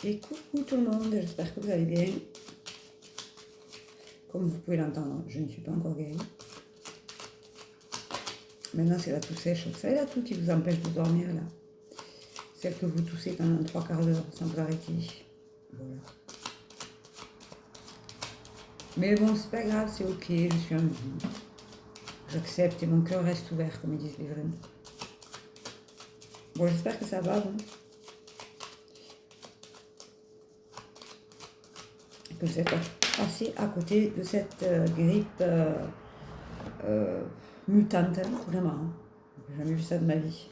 Et coucou tout le monde, j'espère que vous allez bien. Comme vous pouvez l'entendre, je ne suis pas encore guérie. Maintenant c'est la toux sèche. Vous savez la toux qui vous empêche de dormir là? Celle que vous toussez pendant 3 quarts d'heure sans vous arrêter. Voilà. Mais bon, c'est pas grave, c'est ok, je suis en vie. J'accepte et mon cœur reste ouvert, comme ils disent les vrais. Bon, j'espère que ça va, bon. Que vous êtes passé à côté de cette grippe mutante, hein, vraiment. Hein. J'ai jamais vu ça de ma vie.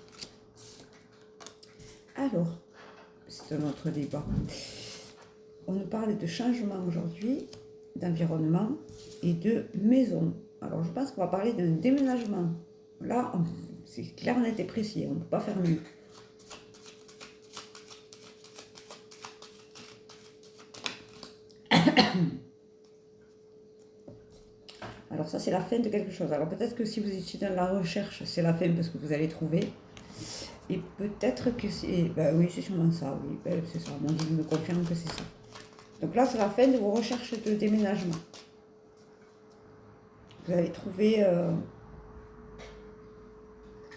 Alors, c'est un autre débat. On nous parle de changement aujourd'hui, d'environnement et de maison. Alors, je pense qu'on va parler d'un déménagement. Là, c'est clair, net et précis, on ne peut pas faire mieux. Alors ça, c'est la fin de quelque chose. Alors peut-être que si vous étiez dans la recherche, c'est la fin parce que vous allez trouver. Et peut-être que c'est... Ben oui, c'est sûrement ça, oui. Ben, c'est ça, mon guide me confirme que c'est ça. Donc là, c'est la fin de vos recherches de déménagement. Vous allez trouver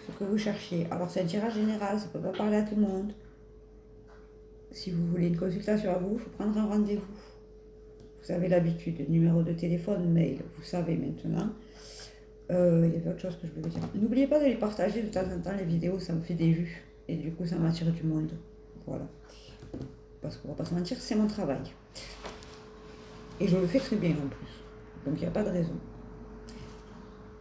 ce que vous cherchez. Alors c'est un tirage général, ça ne peut pas parler à tout le monde. Si vous voulez une consultation à vous, il faut prendre un rendez-vous. Vous avez l'habitude, numéro de téléphone, mail, vous savez maintenant. Il y avait autre chose que je voulais vous dire. N'oubliez pas de les partager de temps en temps, les vidéos, ça me fait des vues. Et du coup, ça m'attire du monde. Voilà. Parce qu'on va pas se mentir, c'est mon travail. Et je le fais très bien en plus. Donc il n'y a pas de raison.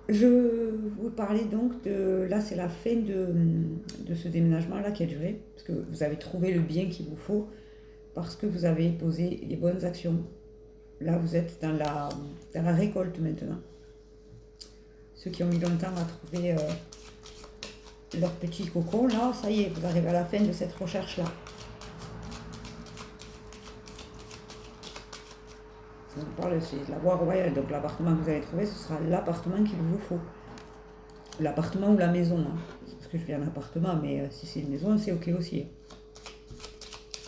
Je vous parlais donc de... Là, c'est la fin de ce déménagement-là qui a duré. Parce que vous avez trouvé le bien qu'il vous faut. Parce que vous avez posé les bonnes actions. Là, vous êtes dans la récolte maintenant. Ceux qui ont mis longtemps à trouver leur petit cocon, là, ça y est, vous arrivez à la fin de cette recherche-là. On parle, c'est la voie royale, donc l'appartement que vous allez trouver, ce sera l'appartement qu'il vous faut. L'appartement ou la maison, hein. Parce que je vis en appartement, mais si c'est une maison, c'est ok aussi.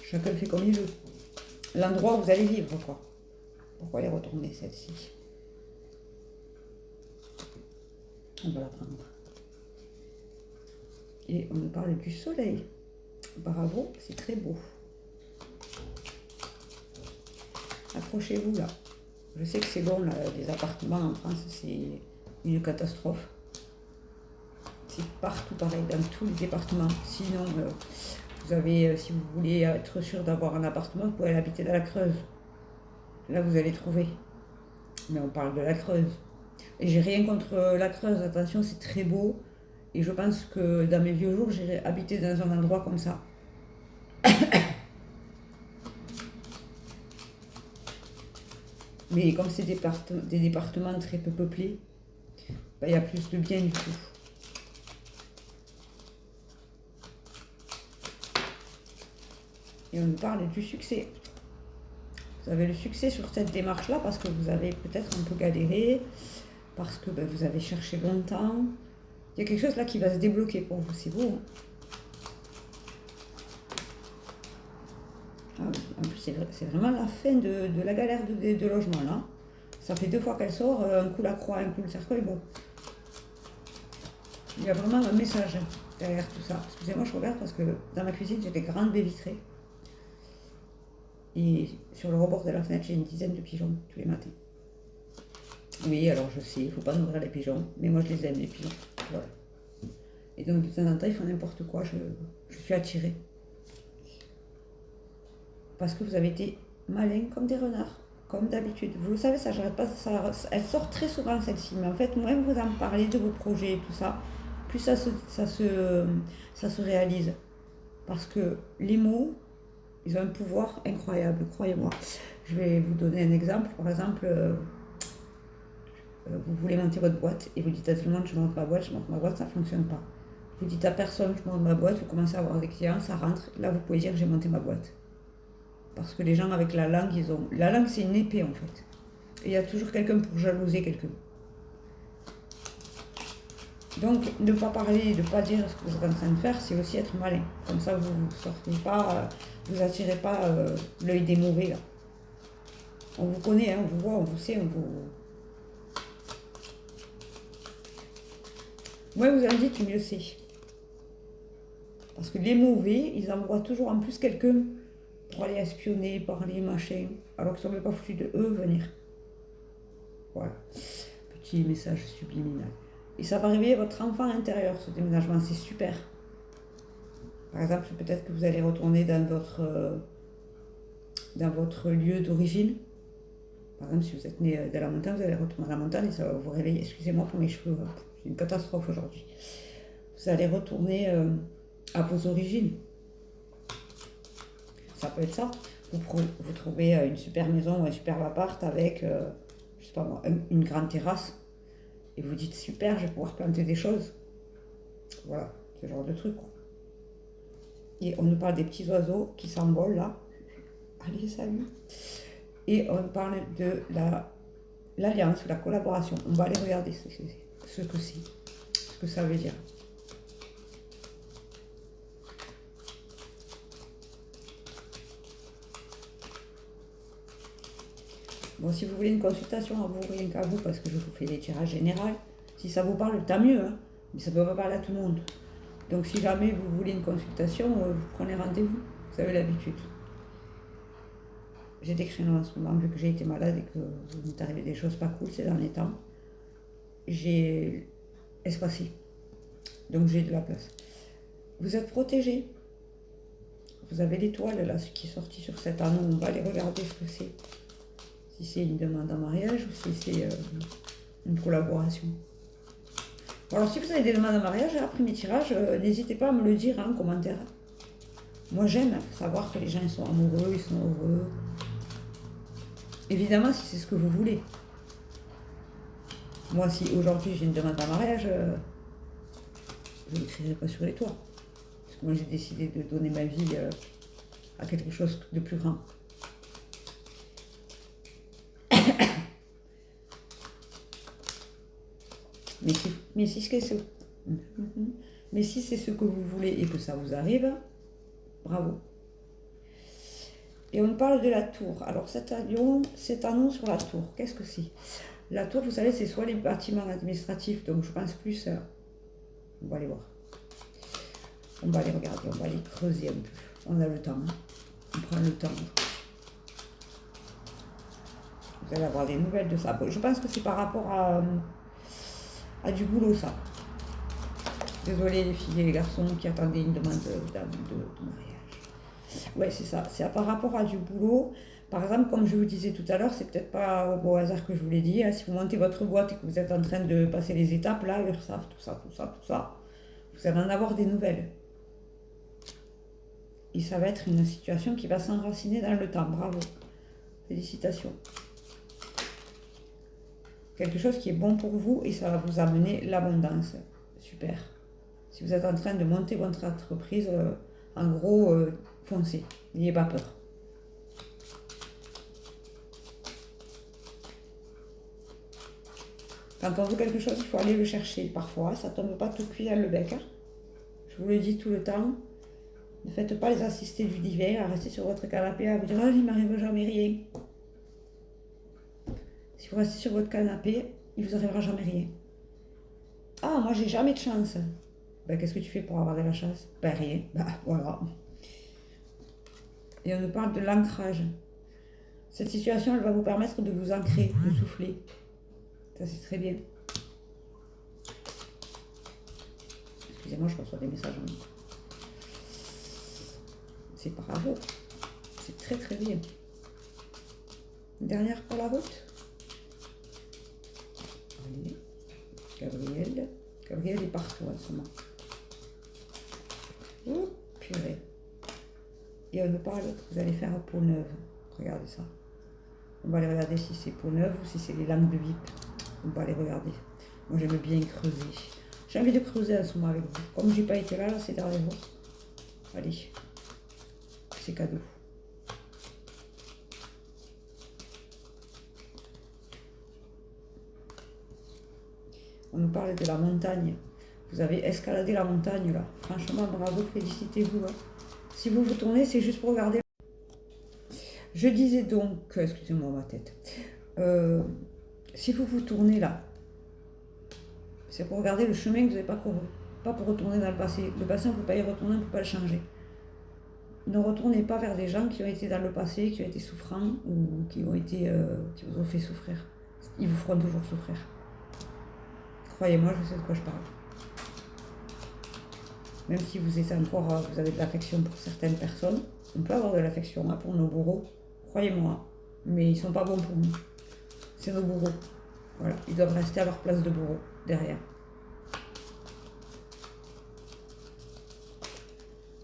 Chacun fait comme il veut. L'endroit où vous allez vivre, quoi. Pourquoi les retourner, celle-ci? On va la prendre. Et on nous parle du soleil. Bravo, c'est très beau. Accrochez-vous là. Je sais que c'est bon, là, les appartements en France, c'est une catastrophe. C'est partout pareil, dans tous les départements. Sinon, vous avez, si vous voulez être sûr d'avoir un appartement, vous pouvez l'habiter dans la Creuse. Là, vous allez trouver. Mais on parle de la Creuse. Et j'ai rien contre la Creuse, attention, c'est très beau. Et je pense que dans mes vieux jours, j'irai habiter dans un endroit comme ça. Mais comme c'est des départements très peu peuplés, ben, il y a plus de bien du tout. Et on nous parle du succès. Vous avez le succès sur cette démarche-là parce que vous avez peut-être un peu galéré, parce que ben, vous avez cherché longtemps. Il y a quelque chose là qui va se débloquer pour vous, c'est beau. Hein. Ah oui, en plus, c'est vraiment la fin de la galère de logement là. Ça fait 2 fois qu'elle sort, un coup la croix, un coup le cercueil, bon. Il y a vraiment un message derrière tout ça. Excusez-moi, je regarde parce que dans ma cuisine, j'ai des grandes baies vitrées. Et sur le rebord de la fenêtre, j'ai une dizaine de pigeons tous les matins. Oui, alors je sais, il ne faut pas nourrir les pigeons, mais moi je les aime, les pigeons. Voilà. Et donc de temps en temps, ils font n'importe quoi, je suis attirée. Parce que vous avez été malins comme des renards, comme d'habitude. Vous le savez, ça, j'arrête pas, elle sort très souvent celle-ci, mais en fait, moins vous en parlez de vos projets et tout ça, plus ça se réalise. Parce que les mots, ils ont un pouvoir incroyable, croyez-moi. Je vais vous donner un exemple. Par exemple, vous voulez monter votre boîte et vous dites à tout le monde, je monte ma boîte, ça ne fonctionne pas. Vous dites à personne, je monte ma boîte, vous commencez à avoir des clients, ça rentre. Là, vous pouvez dire, j'ai monté ma boîte. Parce que les gens, avec la langue, ils ont... La langue, c'est une épée, en fait. Et il y a toujours quelqu'un pour jalouser quelqu'un. Donc, ne pas parler, ne pas dire ce que vous êtes en train de faire, c'est aussi être malin. Comme ça, vous ne sortez pas, vous attirez pas l'œil des mauvais, là. On vous connaît, hein, on vous voit, on vous sait, on vous... Moins vous en dites, mieux c'est. Parce que les mauvais, ils envoient toujours en plus quelqu'un pour aller espionner, parler, machin, alors qu'ils ne sont même pas foutus de eux venir. Voilà. Petit message subliminal. Et ça va réveiller votre enfant intérieur, ce déménagement, c'est super. Par exemple, peut-être que vous allez retourner dans votre lieu d'origine. Par exemple, si vous êtes né dans la montagne, vous allez retourner à la montagne et ça va vous réveiller. Excusez-moi pour mes cheveux, c'est une catastrophe aujourd'hui. Vous allez retourner à vos origines. Ça peut être ça. Vous trouvez une super maison ou un super appart avec, je sais pas moi, une grande terrasse. Et vous dites, super, je vais pouvoir planter des choses. Voilà, ce genre de truc, quoi. Et on nous parle des petits oiseaux qui s'envolent là. Allez, salut. Et on parle de l'alliance, la collaboration. On va aller regarder ce que c'est, ce que ça veut dire. Bon, si vous voulez une consultation à vous, rien qu'à vous, parce que je vous fais des tirages généraux, si ça vous parle, tant mieux, hein, mais ça ne peut pas parler à tout le monde. Donc si jamais vous voulez une consultation, vous prenez rendez-vous, vous avez l'habitude. J'ai des créneaux en ce moment, vu que j'ai été malade et que vous m'est arrivé des choses pas cool ces derniers temps. J'ai espacé, donc j'ai de la place. Vous êtes protégés. Vous avez l'étoile là, ce qui est sorti sur cet anneau, on va aller regarder ce que c'est. Si c'est une demande en mariage ou si c'est une collaboration. Bon, alors si vous avez des demandes en mariage, après mes tirages, n'hésitez pas à me le dire en commentaire. Moi j'aime savoir que les gens ils sont amoureux, ils sont heureux. Évidemment si c'est ce que vous voulez. Moi si aujourd'hui j'ai une demande en mariage, je ne l'écrirai pas sur les toits. Parce que moi j'ai décidé de donner ma vie à quelque chose de plus grand. Mais si c'est ce que vous voulez et que ça vous arrive, bravo. Et on parle de la tour. Alors cet anneau sur la tour, qu'est-ce que c'est? La tour, vous savez, c'est soit les bâtiments administratifs, donc je pense plus... on va aller voir. On va aller regarder, on va aller creuser un peu. On a le temps, hein. On prend le temps. Vous allez avoir des nouvelles de ça. Je pense que c'est par rapport à du boulot, ça. Désolée les filles et les garçons qui attendaient une demande de mariage. Ouais, c'est ça. C'est par rapport à du boulot. Par exemple, comme je vous disais tout à l'heure, c'est peut-être pas au hasard que je vous l'ai dit. Hein, si vous montez votre boîte et que vous êtes en train de passer les étapes, là, URSSAF, tout ça, vous allez en avoir des nouvelles. Et ça va être une situation qui va s'enraciner dans le temps. Bravo. Félicitations. Quelque chose qui est bon pour vous et ça va vous amener l'abondance. Super. Si vous êtes en train de monter votre entreprise, en gros, foncez. N'ayez pas peur. Quand on veut quelque chose, il faut aller le chercher. Parfois, ça ne tombe pas tout cuit dans le bec. Hein. Je vous le dis tout le temps. Ne faites pas les assistés du divers à rester sur votre canapé à vous dire « Ah, il ne m'arrive jamais rien ». Si vous restez sur votre canapé, il ne vous arrivera jamais rien. Ah, moi, j'ai jamais de chance. Ben, qu'est-ce que tu fais pour avoir de la chance? Ben, rien. Ben, voilà. Et on nous parle de l'ancrage. Cette situation, elle va vous permettre de vous ancrer, de souffler. Ça, c'est très bien. Excusez-moi, je reçois des messages en même temps. C'est bravo. C'est très très bien. Une dernière pour la route. Allez. Gabriel. Gabriel est partout en ce moment. Oh, purée. Et on nous parle que vous allez faire peau neuve. Regardez ça. On va aller regarder si c'est peau neuve ou si c'est les langues de vip. On va aller regarder. Moi, j'aime bien creuser. J'ai envie de creuser en ce moment avec vous. Comme j'ai pas été là ces derniers jours. Allez. C'est cadeau. On nous parle de la montagne. Vous avez escaladé la montagne là. Franchement, bravo, félicitez-vous. Hein. Si vous vous tournez, c'est juste pour regarder. Je disais donc, excusez-moi ma tête, si vous vous tournez là, c'est pour regarder le chemin que vous n'avez pas couru, pas pour retourner dans le passé. Le passé, on ne peut pas y retourner, on ne peut pas le changer. Ne retournez pas vers des gens qui ont été dans le passé, qui ont été souffrants ou qui vous ont fait souffrir. Ils vous feront toujours souffrir. Croyez-moi, je sais de quoi je parle. Même si vous avez de l'affection pour certaines personnes, on peut avoir de l'affection pour nos bourreaux, croyez-moi, mais ils sont pas bons pour nous. C'est nos bourreaux. Voilà, ils doivent rester à leur place de bourreau derrière.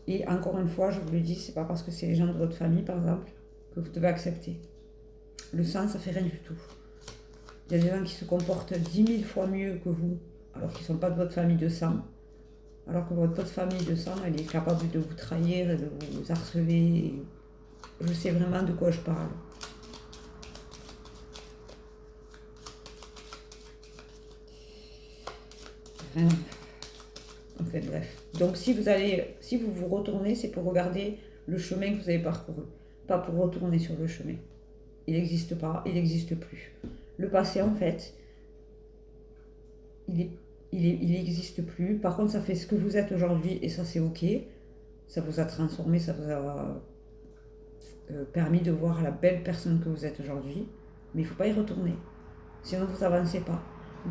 Et encore une fois, je vous le dis, c'est pas parce que c'est les gens de votre famille, par exemple, que vous devez accepter. Le sang, ça fait rien du tout. Il y a des gens qui se comportent 10 000 fois mieux que vous, alors qu'ils ne sont pas de votre famille de sang. Alors que votre famille de sang, elle est capable de vous trahir et de vous harceler. Je sais vraiment de quoi je parle. Rien. En fait, bref. Donc, si vous vous retournez, c'est pour regarder le chemin que vous avez parcouru. Pas pour retourner sur le chemin. Il n'existe pas, il n'existe plus. Le passé, en fait, il n'existe plus. Par contre, ça fait ce que vous êtes aujourd'hui et ça, c'est OK. Ça vous a transformé, ça vous a permis de voir la belle personne que vous êtes aujourd'hui. Mais il ne faut pas y retourner. Sinon, vous n'avancez pas.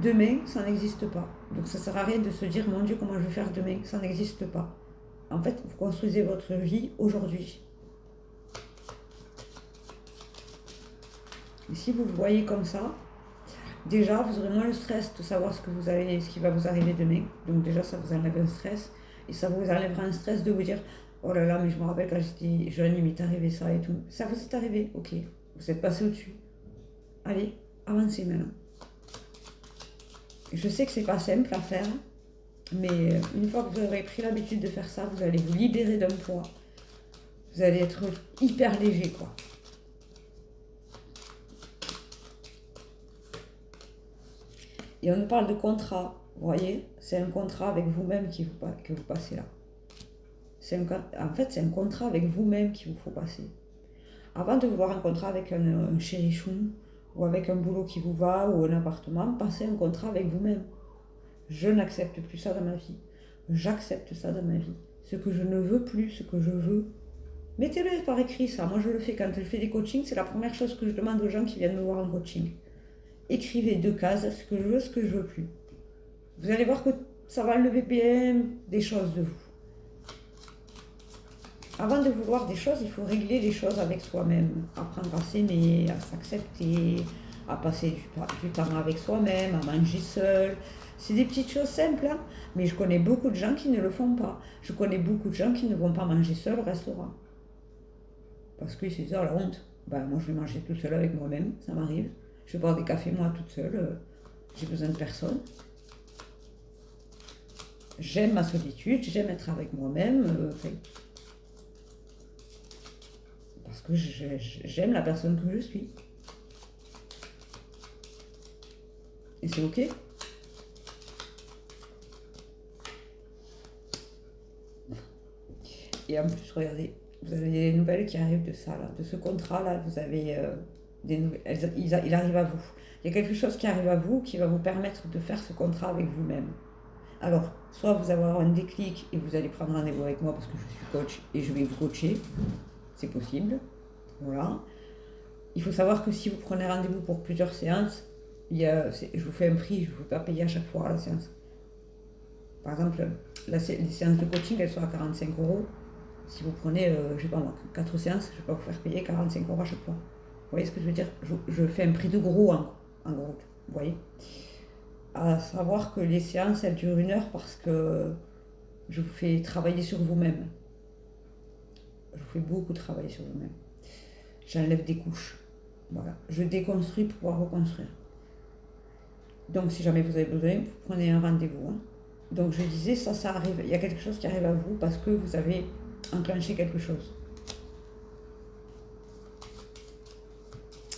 Demain, ça n'existe pas. Donc, ça ne sert à rien de se dire, mon Dieu, comment je vais faire demain? Ça n'existe pas. En fait, vous construisez votre vie aujourd'hui. Et si vous le voyez comme ça, déjà, vous aurez moins le stress de savoir ce qui va vous arriver demain. Donc déjà, ça vous enlève un stress. Et ça vous enlèvera un stress de vous dire, oh là là, mais je me rappelle quand j'étais jeune, il m'est arrivé ça et tout. Ça vous est arrivé, ok. Vous êtes passé au-dessus. Allez, avancez maintenant. Je sais que c'est pas simple à faire, mais une fois que vous aurez pris l'habitude de faire ça, vous allez vous libérer d'un poids. Vous allez être hyper léger, quoi. Et on nous parle de contrat, vous voyez, c'est un contrat avec vous-même que vous passez là. En fait, c'est un contrat avec vous-même qu'il vous faut passer. Avant de vouloir un contrat avec un chérichon, ou avec un boulot qui vous va, ou un appartement, passez un contrat avec vous-même. Je n'accepte plus ça dans ma vie. J'accepte ça dans ma vie. Ce que je ne veux plus, ce que je veux. Mettez-le par écrit, ça. Moi, je le fais quand je fais des coachings. C'est la première chose que je demande aux gens qui viennent me voir en coaching. Écrivez 2 cases, ce que je veux, ce que je veux plus. Vous allez voir que ça va enlever des choses de vous. Avant de vouloir des choses, il faut régler les choses avec soi-même. Apprendre à s'aimer, à s'accepter, à passer du temps avec soi-même, à manger seul. C'est des petites choses simples, hein, mais je connais beaucoup de gens qui ne le font pas. Je connais beaucoup de gens qui ne vont pas manger seul au restaurant. Parce qu'ils se disent, oh la honte, moi je vais manger toute seule avec moi-même, ça m'arrive. Je vais boire des cafés moi toute seule, j'ai besoin de personne. J'aime ma solitude, j'aime être avec moi-même. Parce que j'aime la personne que je suis. Et c'est ok. Et en plus, regardez, vous avez des nouvelles qui arrivent de ça, là, de ce contrat-là. Vous avez des nouvelles. Il arrive à vous. Il y a quelque chose qui arrive à vous qui va vous permettre de faire ce contrat avec vous-même. Alors, soit vous allez avoir un déclic et vous allez prendre rendez-vous avec moi parce que je suis coach et je vais vous coacher. C'est possible. Voilà. Il faut savoir que si vous prenez rendez-vous pour plusieurs séances, je vous fais un prix, je ne vous fais pas payer à chaque fois à la séance. Par exemple, les séances de coaching, elles sont à 45 €. Si vous prenez, 4 séances, je ne vais pas vous faire payer 45 € à chaque fois. Vous voyez ce que je veux dire? Je fais un prix de gros en gros. Vous voyez? À savoir que les séances, elles durent 1 heure parce que je vous fais travailler sur vous-même. Je vous fais beaucoup travailler sur vous-même. J'enlève des couches. Voilà. Je déconstruis pour pouvoir reconstruire. Donc, si jamais vous avez besoin, vous prenez un rendez-vous. Hein. Donc, je disais, ça arrive. Il y a quelque chose qui arrive à vous parce que vous avez enclenché quelque chose.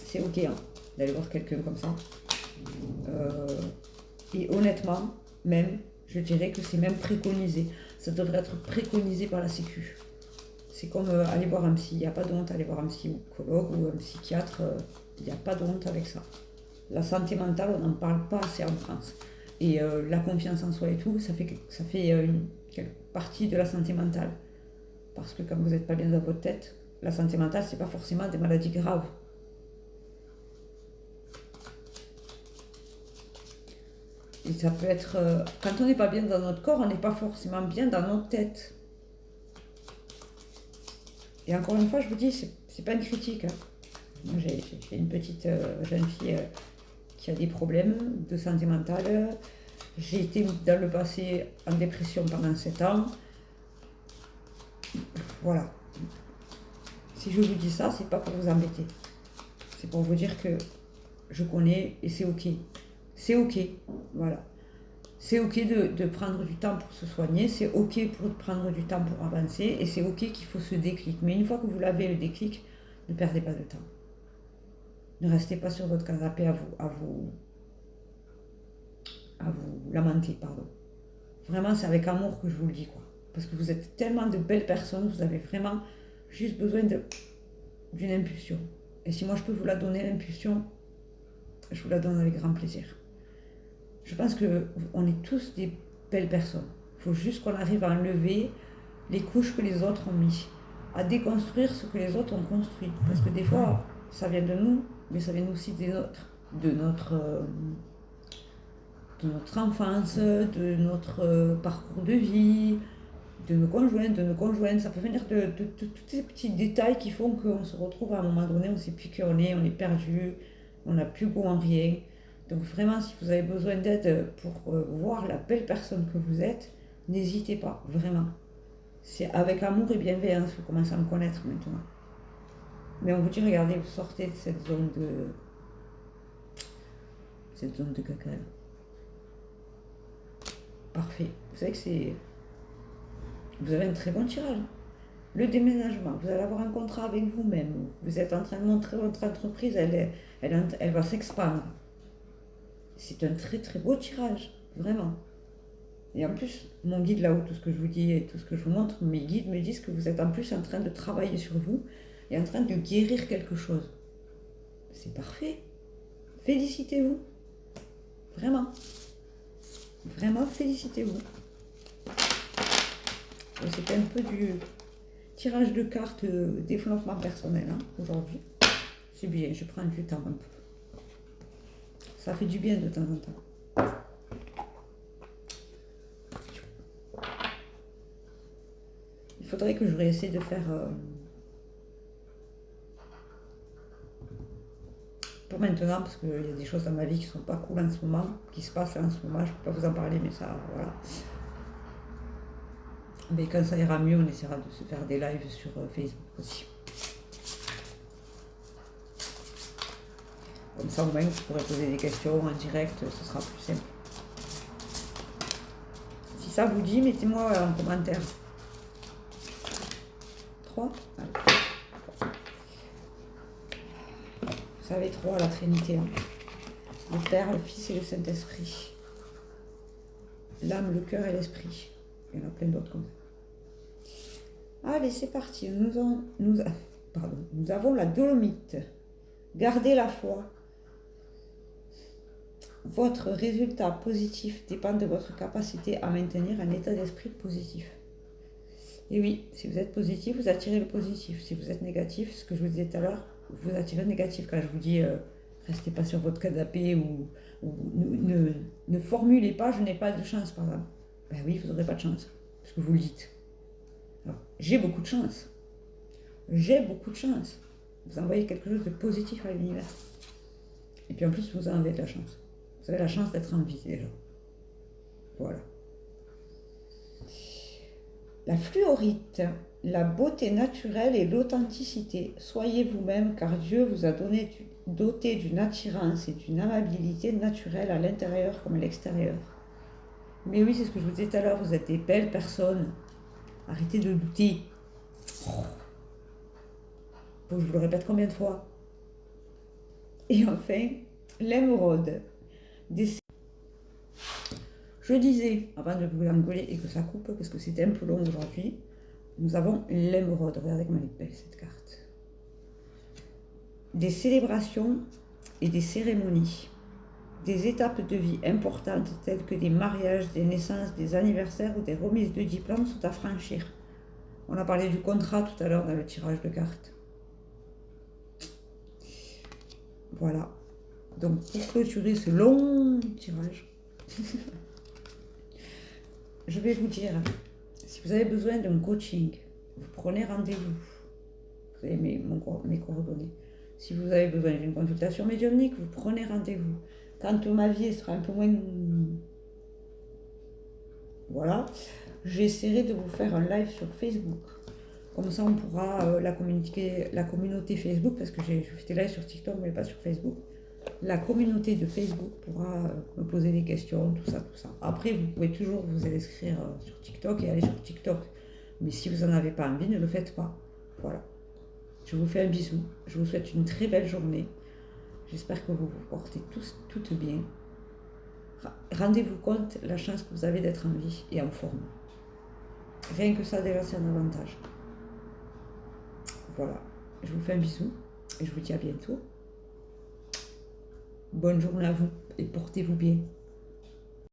C'est ok hein, d'aller voir quelqu'un comme ça. Et honnêtement, même, Je dirais que c'est même préconisé. Ça devrait être préconisé par la Sécu. C'est comme aller voir un psy. Il n'y a pas de honte à aller voir un psychologue ou un psychiatre. Il n'y a pas de honte avec ça. La santé mentale, on n'en parle pas assez en France. Et la confiance en soi et tout, ça fait une partie de la santé mentale. Parce que quand vous n'êtes pas bien dans votre tête, la santé mentale, c'est pas forcément des maladies graves. Et ça peut être... quand on n'est pas bien dans notre corps, on n'est pas forcément bien dans notre tête. Et encore une fois, je vous dis, c'est pas une critique. Hein. Moi, j'ai une petite jeune fille qui a des problèmes de santé mentale. J'ai été dans le passé en dépression pendant 7 ans. Voilà. Si je vous dis ça, c'est pas pour vous embêter. C'est pour vous dire que je connais et c'est ok. C'est ok. Voilà. C'est ok de prendre du temps pour se soigner. C'est ok pour prendre du temps pour avancer. Et c'est ok qu'il faut ce déclic. Mais une fois que vous l'avez, le déclic, ne perdez pas de temps. Ne restez pas sur votre canapé à vous lamenter, pardon. Vraiment, c'est avec amour que je vous le dis, quoi. Parce que vous êtes tellement de belles personnes, vous avez vraiment juste besoin d'une impulsion. Et si moi je peux vous la donner, l'impulsion, je vous la donne avec grand plaisir. Je pense qu'on est tous des belles personnes. Il faut juste qu'on arrive à enlever les couches que les autres ont mis, à déconstruire ce que les autres ont construit. Parce que des fois, ça vient de nous, mais ça vient aussi de notre enfance, de notre parcours de vie, de nos conjointes. Ça peut venir de tous ces petits détails qui font qu'on se retrouve à un moment donné, on ne sait plus qui on est perdu, on n'a plus goût en rien. Donc vraiment, si vous avez besoin d'aide pour voir la belle personne que vous êtes, n'hésitez pas, vraiment. C'est avec amour et bienveillance, vous commencez à me connaître maintenant. Mais on vous dit, regardez, vous sortez de cette zone de caca. Parfait. Vous savez que vous avez un très bon tirage. Le déménagement, vous allez avoir un contrat avec vous-même. Vous êtes en train de montrer votre entreprise, elle va s'expandre. C'est un très très beau tirage, vraiment. Et en plus, mon guide là-haut, tout ce que je vous dis et tout ce que je vous montre, mes guides me disent que vous êtes en plus en train de travailler sur vous et en train de guérir quelque chose. C'est parfait. Félicitez-vous. Vraiment. Vraiment, félicitez-vous. C'était un peu du tirage de cartes développement personnel hein, aujourd'hui. C'est bien, je prends du temps un peu. Ça fait du bien de temps en temps. Il faudrait que je réessaie de faire... pour maintenant, parce qu'il y a des choses dans ma vie qui ne sont pas cool en ce moment, qui se passent en ce moment, je ne peux pas vous en parler, mais ça, voilà. Mais quand ça ira mieux, on essaiera de se faire des lives sur Facebook aussi. Comme ça, au moins, vous pourrez poser des questions en direct, ce sera plus simple. Si ça vous dit, mettez-moi en commentaire. 3 Vous savez, 3, la Trinité. Hein. Le Père, le Fils et le Saint-Esprit. L'âme, le cœur et l'esprit. Il y en a plein d'autres comme ça. Allez, c'est parti. Nous avons la Dolomite. Gardez la foi. Votre résultat positif dépend de votre capacité à maintenir un état d'esprit positif. Et oui, si vous êtes positif, vous attirez le positif. Si vous êtes négatif, ce que je vous disais tout à l'heure, vous attirez le négatif. Quand je vous dis, restez pas sur votre canapé ou ne formulez pas, je n'ai pas de chance, par exemple. Ben oui, vous n'aurez pas de chance, parce que vous le dites. Alors, j'ai beaucoup de chance. J'ai beaucoup de chance. Vous envoyez quelque chose de positif à l'univers. Et puis en plus, vous en avez de la chance. Vous avez la chance d'être en vie déjà. Voilà. La fluorite, la beauté naturelle et l'authenticité. Soyez vous-même car Dieu vous a doté d'une attirance et d'une amabilité naturelle à l'intérieur comme à l'extérieur. Mais oui, c'est ce que je vous disais tout à l'heure, vous êtes des belles personnes. Arrêtez de douter. Faut que je vous le répète combien de fois. Et enfin, l'émeraude. Je Je disais, avant de vous engueuler et que ça coupe, parce que c'était un peu long aujourd'hui, nous avons l'émeraude. Regardez comme elle est belle cette carte. Des célébrations et des cérémonies. Des étapes de vie importantes telles que des mariages, des naissances, des anniversaires ou des remises de diplômes sont à franchir. On a parlé du contrat tout à l'heure dans le tirage de cartes. Voilà. Donc pour clôturer ce long tirage, je vais vous dire, si vous avez besoin d'un coaching, vous prenez rendez-vous. Vous avez mes coordonnées. Si vous avez besoin d'une consultation médiumnique, vous prenez rendez-vous. Quand ma vie sera un peu moins... Voilà. J'essaierai de vous faire un live sur Facebook. Comme ça, on pourra la communauté Facebook, parce que j'ai fait des lives sur TikTok, mais pas sur Facebook. La communauté de Facebook pourra me poser des questions, tout ça. Après, vous pouvez toujours vous inscrire sur TikTok et aller sur TikTok. Mais si vous n'en avez pas envie, ne le faites pas. Voilà. Je vous fais un bisou. Je vous souhaite une très belle journée. J'espère que vous vous portez tous, toutes bien. Rendez-vous compte la chance que vous avez d'être en vie et en forme. Rien que ça, déjà, c'est un avantage. Voilà. Je vous fais un bisou et je vous dis à bientôt. Bonne journée à vous et portez-vous bien.